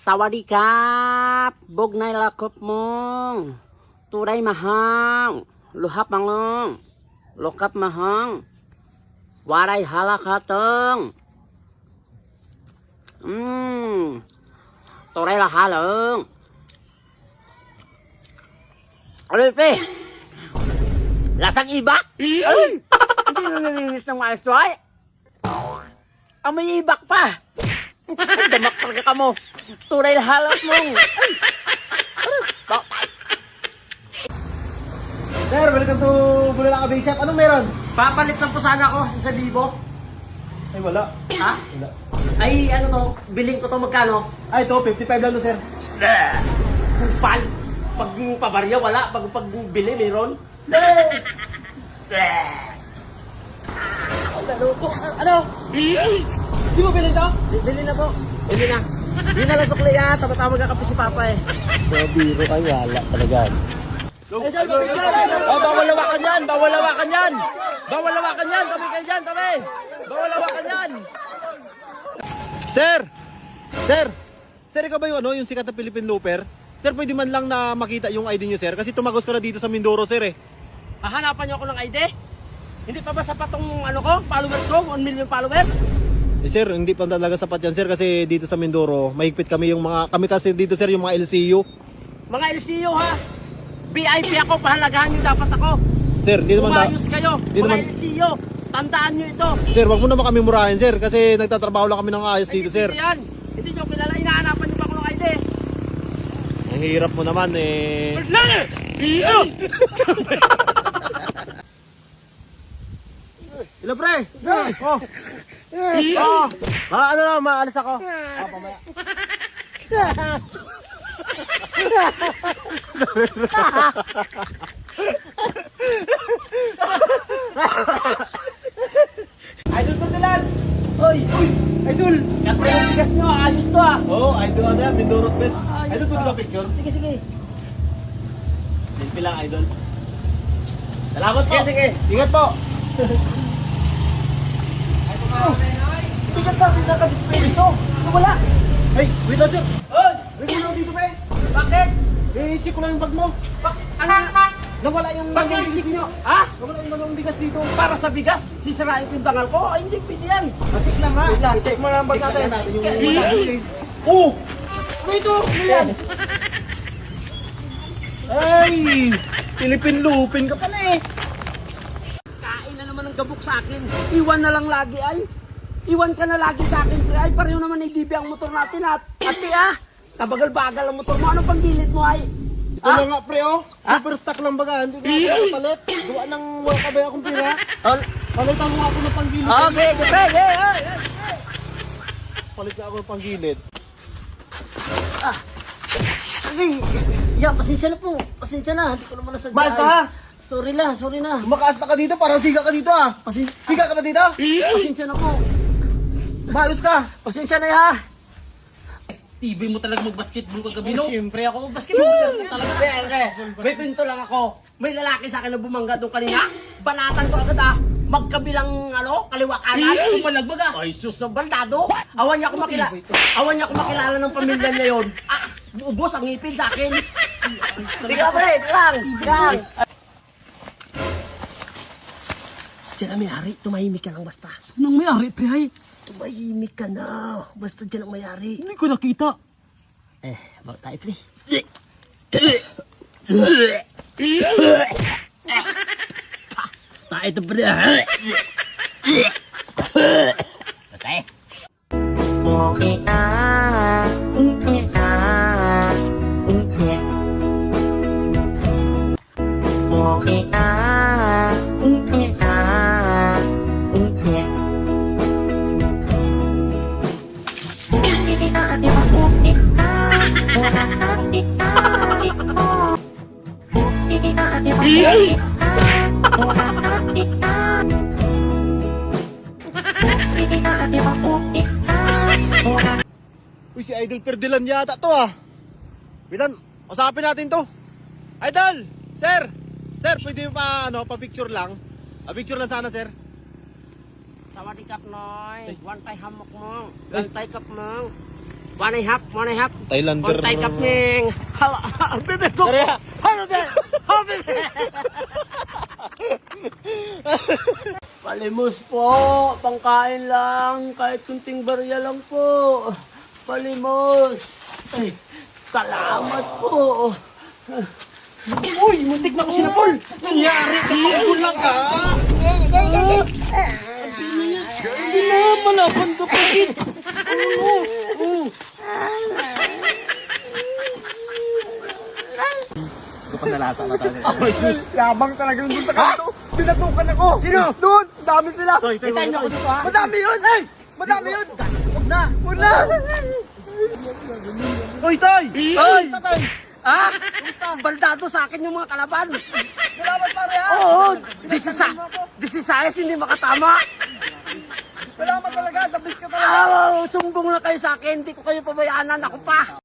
Sawadikap, bugnay lakop mong, turay mahang, luhap mangong, lokap mahang, waray halakatong, turay lahalong. Ano pe? Lasang ibak? Ay! Hindi na naninis ng maestro ay. Amoy ibak pa. Damak talaga ka mo. Tunay na halap mong. Sir, welcome to Bulalaca Bake Shop. Anong meron? Papalit lang po sana ako sa 1,000. Ay, wala. Ha? Wala. Ay, ano to? Biling ko to magkano? Ay, ito, 55 lang to, sir. Pag pabarya, wala. Pag bili, meron. Ano? Di mo bilhin to? Bili na po. Bili na. Hindi na lang sukli ha. Tama-tama magkakape si Papa eh. So, biro ay wala talaga. Oh, bawal lawakan yan! Bawal lawakan yan! Bawal lawakan yan! Tabi kayo dyan! Tabi! Bawal lawakan yan! Sir! Sir! Sir, ikaw ba yung ano, yung sikat na Philippine Looper? Sir, pwede man lang na makita yung ID nyo, sir? Kasi tumagos ka na dito sa Mindoro, sir eh. Hahanapan niyo ako ng ID? Hindi pa ba sapat tong ano ko? Followers ko? 1 million followers? Eh, sir, hindi pa talaga sapat yan, sir, kasi dito sa Mindoro, mahigpit kami yung mga, kami kasi dito, sir, yung mga LCU. Mga LCU ha? VIP ako, pahalagahan niyo dapat ako. Sir, di naman Umayos kayo, di mga naman, LCU. Tandaan niyo ito. sir, wag mo naman kami murahin, sir, kasi nagtatrabaho lang kami ng ayos dito, sir. Hindi yan. Hindi niyo kilala, hinahanapan niyo pa ako ng ID. Ang hirap mo naman eh. Hello, pre. Oh. Oh. Ano lang, maalis ako. Oh, pamaya. Idol ko dilan. Oy, idol. Ganda yung bigas niyo, ayos to ah. Oh, idol ano yan, Mindoro's best. Ayos Idol, pwede to. ba picture? Sige, sige. Selfie lang, idol. Salamat po. Sige, sige. Ingat po. Bigas natin naka-display dito. Wala. Hey, wait lang, sir. Oy, Wait lang dito, pre. bakit? Eh, check ko lang yung bag mo. Ano? Nawala yung Bakit dalawang bigas check dito. nyo? Ha? Nawala yung dalawang bigas dito. Para sa bigas, sisirain ko yung dangal ko? Ay, hindi pwede yan. Check lang ha. Wait lang, check mo lang ang bag Check lang natin. natin yung bag. Oh! Wait, oh! Ano yan? Ay! Philippine Lupin ka pala eh. Kain na naman ng gabok sa akin. Iwan na lang lagi ay. Iwan ka na lagi sa akin, pre. Ay, pareho naman IDB ang motor natin at ate ah. Kabagal-bagal ang motor mo. Anong panggilid mo ay? Ito lang nga pre oh. Super stock lang baga. Hindi ko ako palit. Gawa ng wala ka ba akong pira. Palitan mo ako ng panggilid. Okay, pre. Yeah. Palit ka ako ng panggilid. Ay, yeah, pasensya na po. Pasensya na. Hindi ko naman nasadya. Basta ay. ha. Sorry na. Makaasta ka dito. Parang siga ka dito ah. Siga ka ba dito? Pasensya na po. Maayos ka. Pasensya na ya. TV mo talaga mag-basketball kagabi, no? Siyempre ako mag-basketball talaga. May pinto lang ako. May lalaki sa akin na bumangga doon kanina. Banatan ko agad ah. Magkabilang kaliwa kanan. Tumalagbaga. Ay, sus na baldado. Awan niya ako makilala ng pamilya niya yon. Ah, ubos ang ngipin sa akin. Tiga pre, lang. Diyan ang may-ari, tumahimik ka lang basta. Anong may-ari, pre? Ay, Tumahimik ka na. Basta dyan ang may-ari. hindi ko nakita. Bakit tayo, pre? Tayo ito, pre. Okay. Uy, si Idol Perdilan yata to ah. Bilan, usapin natin to. Idol! Sir! Sir, pwede pa pa-picture lang? Picture lang sana, sir. Sawadikap, Noy. One tay hamok mo. One tay kap mo. One and a half, one and a half. Thailander. On tay kapning. Bebe ko. Ano ba? Oh, bebe. Palimos po, pangkain lang, kahit kunting barya lang po. Palimos. Ay, salamat po. Uy, muntik na ko sila, Paul. Nangyari ka, Paul lang ka. Hindi na, malaban ka pa, kid. Kapanalasa na tayo. Ay, sus, yabang talaga yun dun sa kanto. Pinatukan ako. Sino? Doon, dami sila. Hintayin niyo ako dito, ha? Madami yun. Hey, madami yun. Huwag na. Huwag na. Uy, Toy! Toy! Tatay. Ha? Baldado sa akin yung mga kalaban. Salamat pare ha. Oo, disisayas hindi makatama. Salamat talaga. The best ka talaga. Sumbong na kayo sa akin, hindi ko kayo pabayaanan, ako pa.